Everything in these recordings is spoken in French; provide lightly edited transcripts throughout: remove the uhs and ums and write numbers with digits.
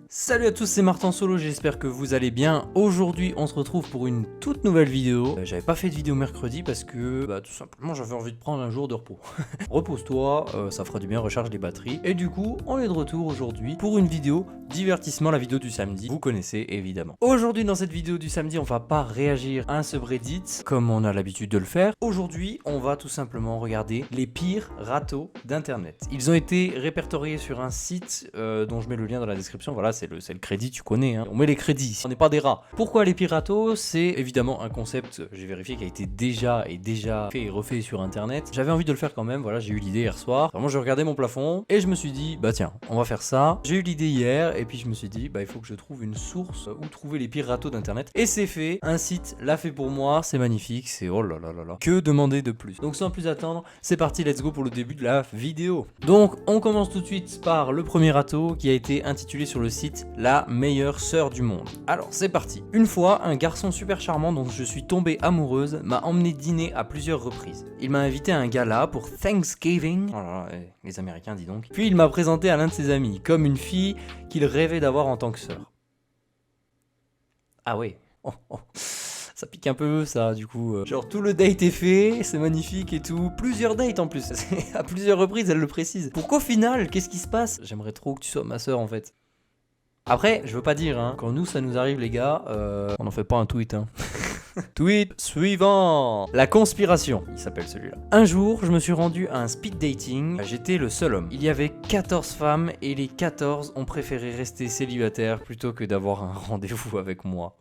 Salut à tous, c'est Martin Solo, j'espère que vous allez bien. Aujourd'hui on se retrouve pour une toute nouvelle vidéo. J'avais pas fait de vidéo mercredi parce que tout simplement j'avais envie de prendre un jour de repos. Repose-toi, ça fera du bien, recharge les batteries. Et du coup on est de retour aujourd'hui pour une vidéo divertissement, la vidéo du samedi. Vous connaissez évidemment. Aujourd'hui dans cette vidéo du samedi on va pas réagir à un subreddit comme on a l'habitude de le faire. Aujourd'hui on va tout simplement regarder les pires râteaux d'internet. Ils ont été répertoriés sur un site dont je mets le lien dans la description. Voilà, c'est le crédit, tu connais, hein. On met les crédits, on n'est pas des rats. Pourquoi les piratos? C'est évidemment un concept, j'ai vérifié, qui a été déjà fait et refait sur internet. J'avais envie de le faire quand même, voilà, j'ai eu l'idée hier soir. Vraiment, je regardais mon plafond et je me suis dit, bah tiens, on va faire ça. J'ai eu l'idée hier et puis je me suis dit, bah il faut que je trouve une source où trouver les pires râteaux d'internet. Et c'est fait, un site l'a fait pour moi, c'est magnifique, c'est oh là là là là. Que demander de plus? Donc sans plus attendre, c'est parti, let's go pour le début de la vidéo. Donc on commence tout de suite par le premier râteau qui a été intitulé sur le site La meilleure sœur du monde. Alors c'est parti. Une fois, un garçon super charmant dont je suis tombée amoureuse m'a emmené dîner à plusieurs reprises. Il m'a invité à un gala pour Thanksgiving. Oh là là, les Américains, dis donc. Puis il m'a présenté à l'un de ses amis, comme une fille qu'il rêvait d'avoir en tant que sœur. Ah ouais. Oh, oh. Ça pique un peu ça du coup. Genre tout le date est fait, c'est magnifique et tout. Plusieurs dates en plus. À plusieurs reprises elle le précise. Pourquoi au final, qu'est-ce qui se passe? J'aimerais trop que tu sois ma sœur en fait. Après, je veux pas dire, hein, quand nous ça nous arrive les gars, on en fait pas un tweet, hein. Tweet suivant. La conspiration, il s'appelle celui-là. Un jour, je me suis rendu à un speed dating, j'étais le seul homme. Il y avait 14 femmes et les 14 ont préféré rester célibataires plutôt que d'avoir un rendez-vous avec moi.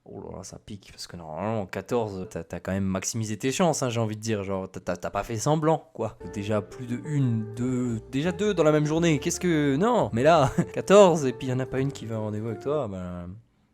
Oh là là, ça pique, parce que normalement, 14, t'as quand même maximisé tes chances, hein, j'ai envie de dire. Genre, t'as pas fait semblant, quoi. Déjà plus de déjà deux dans la même journée, qu'est-ce que... Non, mais là, 14, et puis il y en a pas une qui veut un rendez-vous avec toi, ben...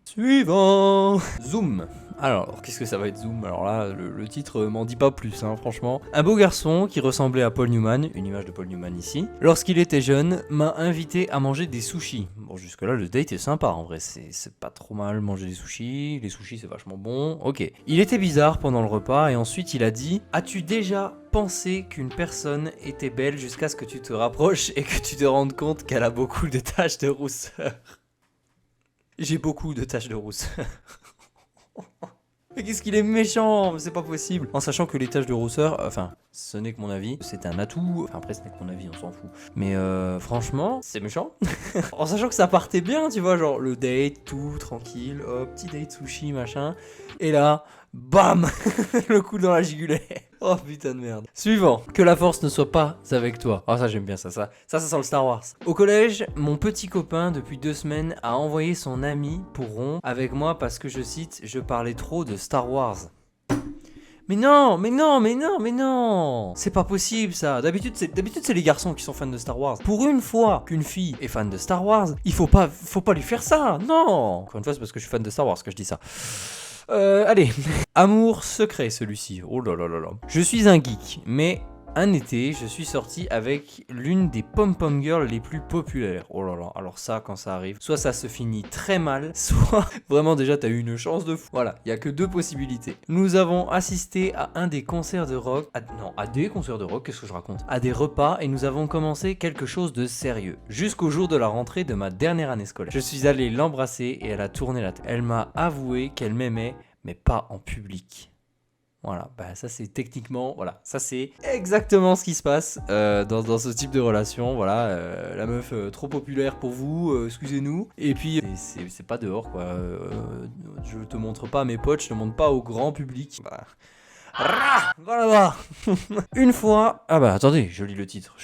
Suivant. Zoom. Alors, qu'est-ce que ça va être Zoom? Alors là, le titre m'en dit pas plus, hein, franchement. Un beau garçon qui ressemblait à Paul Newman, une image de Paul Newman ici, lorsqu'il était jeune, m'a invité à manger des sushis. Bon, jusque-là, le date est sympa, en vrai, c'est pas trop mal manger des sushis. Les sushis, c'est vachement bon. Ok. Il était bizarre pendant le repas, et ensuite il a dit: as-tu déjà pensé qu'une personne était belle jusqu'à ce que tu te rapproches et que tu te rendes compte qu'elle a beaucoup de taches de rousseur? J'ai beaucoup de taches de rousseur. Mais qu'est-ce qu'il est méchant, c'est pas possible. En sachant que les taches de rousseur, enfin, ce n'est que mon avis, c'est un atout. Enfin, après, ce n'est que mon avis, on s'en fout. Mais franchement, c'est méchant. En sachant que ça partait bien, tu vois, genre le date, tout tranquille, hop, petit date sushi, machin. Et là, bam, le coup dans la gigulette. Oh putain de merde. Suivant. Que la force ne soit pas avec toi. Oh, ça j'aime bien ça sent le Star Wars. Au collège, mon petit copain depuis 2 semaines a envoyé son ami pour rompre avec moi parce que, je cite, je parlais trop de Star Wars. Mais non, mais non, mais non, mais non. C'est pas possible ça. D'habitude c'est les garçons qui sont fans de Star Wars. Pour une fois qu'une fille est fan de Star Wars, il faut pas lui faire ça. Non. Encore une fois, c'est parce que je suis fan de Star Wars que je dis ça. Allez. Amour secret celui-ci. Oh là là là là. Je suis un geek, mais un été, je suis sorti avec l'une des pom-pom girls les plus populaires. Oh là là, alors ça, quand ça arrive, soit ça se finit très mal, soit vraiment déjà t'as eu une chance de fou. Voilà, il y a que 2 possibilités. Nous avons assisté à un des concerts de rock, à des concerts de rock, qu'est-ce que je raconte? À des repas, et nous avons commencé quelque chose de sérieux. Jusqu'au jour de la rentrée de ma dernière année scolaire. Je suis allé l'embrasser et elle a tourné la tête. Elle m'a avoué qu'elle m'aimait, mais pas en public. Voilà, bah ça c'est techniquement, voilà, ça c'est exactement ce qui se passe dans ce type de relation. Voilà, la meuf trop populaire pour vous, excusez-nous. Et puis c'est pas dehors quoi. Je te montre pas à mes potes, je te montre pas au grand public. Bah. Voilà. Une fois... Ah bah attendez, je lis le titre,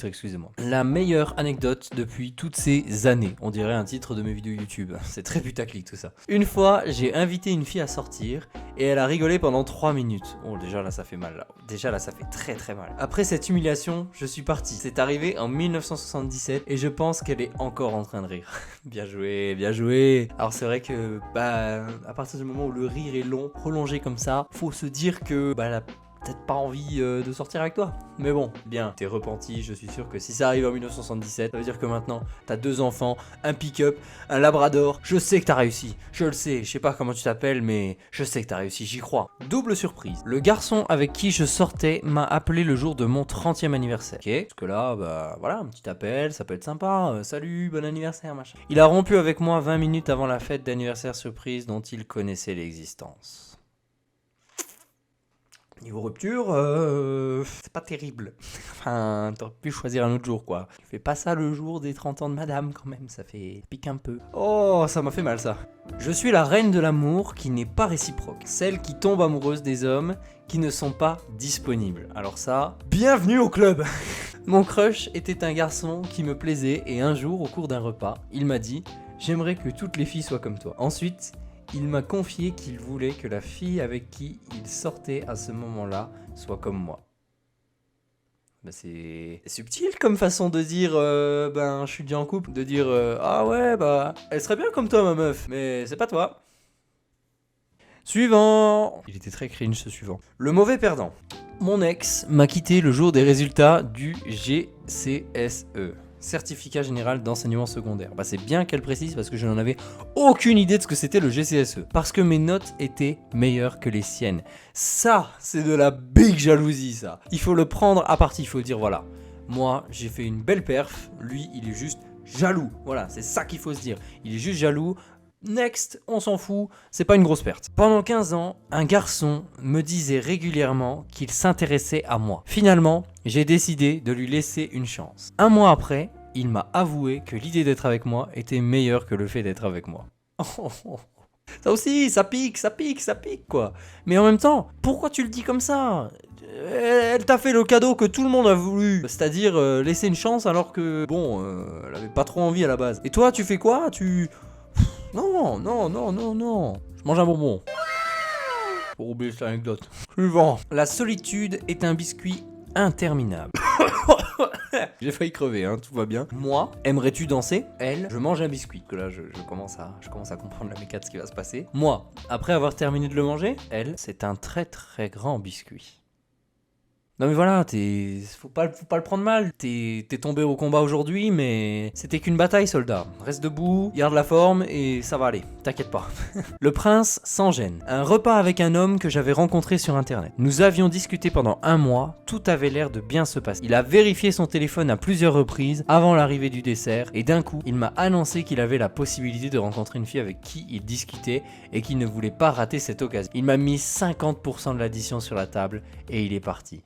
excusez-moi. La meilleure anecdote depuis toutes ces années. On dirait un titre de mes vidéos YouTube. C'est très putaclic tout ça. Une fois, j'ai invité une fille à sortir et elle a rigolé pendant 3 minutes. Oh déjà là ça fait mal là. Déjà là ça fait très très mal. Après cette humiliation, je suis parti. C'est arrivé en 1977 et je pense qu'elle est encore en train de rire. Bien joué, bien joué. Alors c'est vrai que à partir du moment où le rire est long, prolongé comme ça, faut se dire que peut-être pas envie de sortir avec toi. Mais bon, bien, t'es repenti, je suis sûr que si ça arrive en 1977, ça veut dire que maintenant, t'as 2 enfants, un pick-up, un labrador. Je sais que t'as réussi, je le sais, je sais pas comment tu t'appelles, mais je sais que t'as réussi, j'y crois. Double surprise, le garçon avec qui je sortais m'a appelé le jour de mon 30e anniversaire. Ok, parce que là, bah voilà, un petit appel, ça peut être sympa, salut, bon anniversaire, machin. Il a rompu avec moi 20 minutes avant la fête d'anniversaire surprise dont il connaissait l'existence. Niveau rupture, c'est pas terrible. Enfin, t'aurais pu choisir un autre jour, quoi. Tu fais pas ça le jour des 30 ans de madame, quand même, ça pique un peu. Oh, ça m'a fait mal, ça. Je suis la reine de l'amour qui n'est pas réciproque. Celle qui tombe amoureuse des hommes qui ne sont pas disponibles. Alors ça, bienvenue au club. Mon crush était un garçon qui me plaisait et un jour, au cours d'un repas, il m'a dit « J'aimerais que toutes les filles soient comme toi ». Ensuite, il m'a confié qu'il voulait que la fille avec qui il sortait à ce moment-là soit comme moi. Bah c'est subtil comme façon de dire ben je suis déjà en couple, de dire ah ouais bah elle serait bien comme toi ma meuf, mais c'est pas toi. Suivant. Il était très cringe ce suivant. Le mauvais perdant. Mon ex m'a quitté le jour des résultats du GCSE. Certificat général d'enseignement secondaire. Bah c'est bien qu'elle précise parce que je n'en avais aucune idée de ce que c'était le GCSE. Parce que mes notes étaient meilleures que les siennes. Ça, c'est de la big jalousie ça. Il faut le prendre à partie, il faut dire voilà. Moi, j'ai fait une belle perf, lui, il est juste jaloux. Voilà, c'est ça qu'il faut se dire. Il est juste jaloux. Next, on s'en fout, c'est pas une grosse perte. Pendant 15 ans, un garçon me disait régulièrement qu'il s'intéressait à moi. Finalement, j'ai décidé de lui laisser une chance. Un mois après, il m'a avoué que l'idée d'être avec moi était meilleure que le fait d'être avec moi. Ça aussi, ça pique quoi. Mais en même temps, pourquoi tu le dis comme ça ? Elle t'a fait le cadeau que tout le monde a voulu, c'est-à-dire laisser une chance alors que, bon, elle avait pas trop envie à la base. Et toi, tu fais quoi ? Non. Je mange un bonbon. Pour oublier cette anecdote. Suivant. La solitude est un biscuit interminable. J'ai failli crever, hein, tout va bien. Moi, aimerais-tu danser ? Elle, je mange un biscuit. Que là, je commence à comprendre la mécanique de ce qui va se passer. Moi, après avoir terminé de le manger, elle, c'est un très très grand biscuit. Non mais voilà, faut pas le prendre mal. T'es tombé au combat aujourd'hui, mais c'était qu'une bataille, soldat. Reste debout, garde la forme et ça va aller. T'inquiète pas. Le prince sans gêne. Un repas avec un homme que j'avais rencontré sur internet. Nous avions discuté pendant 1 mois, tout avait l'air de bien se passer. Il a vérifié son téléphone à plusieurs reprises avant l'arrivée du dessert et d'un coup, il m'a annoncé qu'il avait la possibilité de rencontrer une fille avec qui il discutait et qu'il ne voulait pas rater cette occasion. Il m'a mis 50% de l'addition sur la table et il est parti.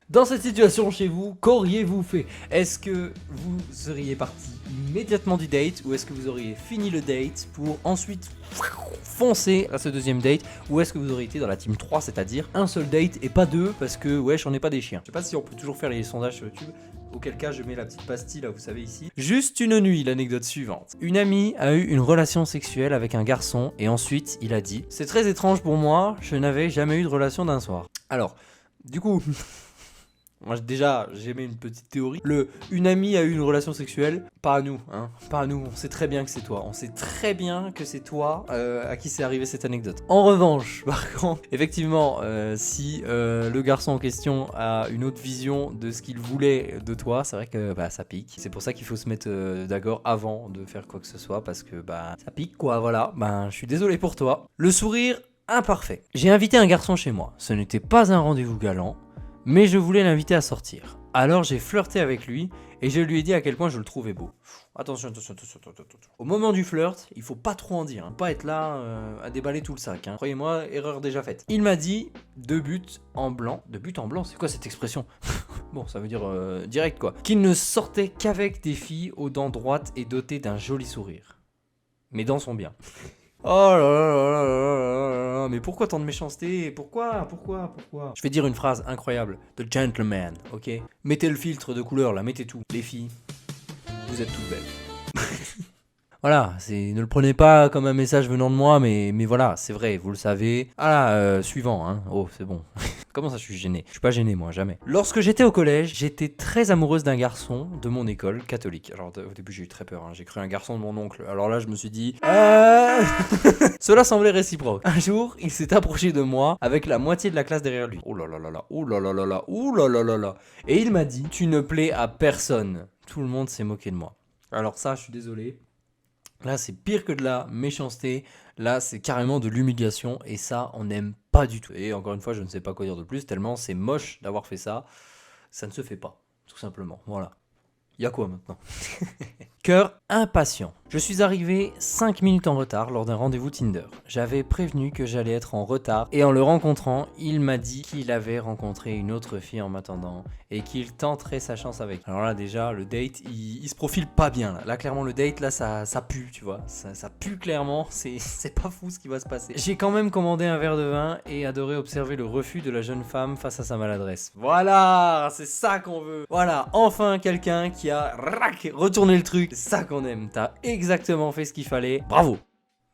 Dans cette situation chez vous, qu'auriez-vous fait ? Est-ce que vous seriez parti immédiatement du date ou est-ce que vous auriez fini le date pour ensuite foncer à ce deuxième date ou est-ce que vous auriez été dans la team 3, c'est-à-dire un seul date et pas 2 parce que wesh on n'est pas des chiens. Je sais pas si on peut toujours faire les sondages sur YouTube. Auquel cas je mets la petite pastille là, vous savez ici. Juste une nuit, l'anecdote suivante. Une amie a eu une relation sexuelle avec un garçon et ensuite il a dit « C'est très étrange pour moi, je n'avais jamais eu de relation d'un soir. » Alors, du coup... Moi déjà, j'aimais une petite théorie. Une amie a eu une relation sexuelle, pas à nous, hein. Pas à nous, on sait très bien que c'est toi. On sait très bien que c'est toi à qui c'est arrivé cette anecdote. En revanche, par contre, effectivement, si le garçon en question a une autre vision de ce qu'il voulait de toi, c'est vrai que bah, ça pique. C'est pour ça qu'il faut se mettre d'accord avant de faire quoi que ce soit, parce que bah ça pique quoi, voilà. Ben, je suis désolé pour toi. Le sourire imparfait. J'ai invité un garçon chez moi. Ce n'était pas un rendez-vous galant. Mais je voulais l'inviter à sortir. Alors j'ai flirté avec lui et je lui ai dit à quel point je le trouvais beau. Attention. Au moment du flirt, il faut pas trop en dire. Hein. Pas être là à déballer tout le sac. Hein. Croyez-moi, erreur déjà faite. Il m'a dit 2 buts en blanc. 2 buts en blanc, c'est quoi cette expression ? Bon, ça veut dire direct quoi. Qu'il ne sortait qu'avec des filles aux dents droites et dotées d'un joli sourire. Mes dents sont bien. Oh là là, mais pourquoi tant de méchanceté ? Pourquoi ? Je vais dire une phrase incroyable. The gentleman, ok ? Mettez le filtre de couleur là, mettez tout. Les filles, vous êtes toutes belles. Voilà, ne le prenez pas comme un message venant de moi, mais voilà, c'est vrai, vous le savez. Ah là, suivant, hein. Oh, c'est bon. Comment ça, je suis gêné? Je suis pas gêné, moi, jamais. Lorsque j'étais au collège, j'étais très amoureuse d'un garçon de mon école catholique. Alors, au début, j'ai eu très peur. Hein. J'ai cru un garçon de mon oncle. Alors là, je me suis dit... Cela semblait réciproque. Un jour, il s'est approché de moi avec la moitié de la classe derrière lui. Oh là là là là, oh là là là là, oh là là là là. Et il m'a dit, tu ne plais à personne. Tout le monde s'est moqué de moi. Alors ça, je suis désolé. Là, c'est pire que de la méchanceté. Là, c'est carrément de l'humiliation. Et ça, on n'aime pas du tout. Et encore une fois, je ne sais pas quoi dire de plus, tellement c'est moche d'avoir fait ça. Ça ne se fait pas, tout simplement. Voilà. Il y a quoi maintenant? Cœur impatient. Je suis arrivé 5 minutes en retard lors d'un rendez-vous Tinder. J'avais prévenu que j'allais être en retard et en le rencontrant, il m'a dit qu'il avait rencontré une autre fille en m'attendant et qu'il tenterait sa chance avec. Alors là déjà, le date, il se profile pas bien. Là clairement, le date, là, ça pue, tu vois. Ça pue clairement, c'est pas fou ce qui va se passer. J'ai quand même commandé un verre de vin et adoré observer le refus de la jeune femme face à sa maladresse. Voilà, c'est ça qu'on veut. Voilà, enfin quelqu'un qui a retourné le truc. C'est ça qu'on aime. T'as exactement fait ce qu'il fallait. Bravo.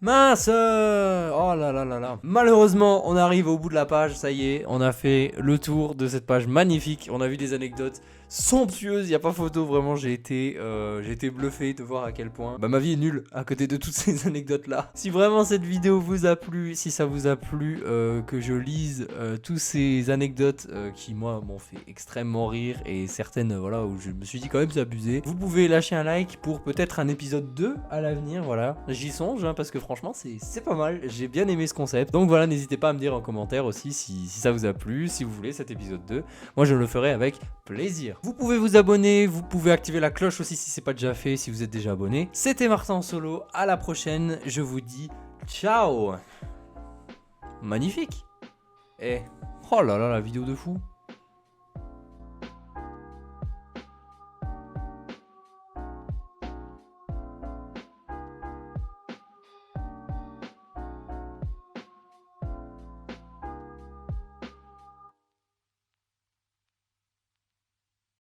Mince. Oh là là là là. Malheureusement, on arrive au bout de la page. Ça y est, on a fait le tour de cette page magnifique. On a vu des anecdotes somptueuses. Il n'y a pas photo. Vraiment, j'ai été bluffé de voir à quel point ma vie est nulle à côté de toutes ces anecdotes-là. Si vraiment cette vidéo vous a plu, si ça vous a plu que je lise tous ces anecdotes qui, moi, m'ont fait extrêmement rire et certaines, voilà, où je me suis dit quand même c'est abusé, vous pouvez lâcher un like pour peut-être un épisode 2 à l'avenir. Voilà, j'y songe parce que franchement, c'est pas mal. J'ai bien aimé ce concept. Donc voilà, n'hésitez pas à me dire en commentaire aussi si ça vous a plu, si vous voulez cet épisode 2. Moi, je le ferai avec plaisir. Vous pouvez vous abonner, vous pouvez activer la cloche aussi si c'est pas déjà fait, si vous êtes déjà abonné. C'était Martin en solo, à la prochaine, je vous dis ciao. Magnifique. Oh là là, la vidéo de fou.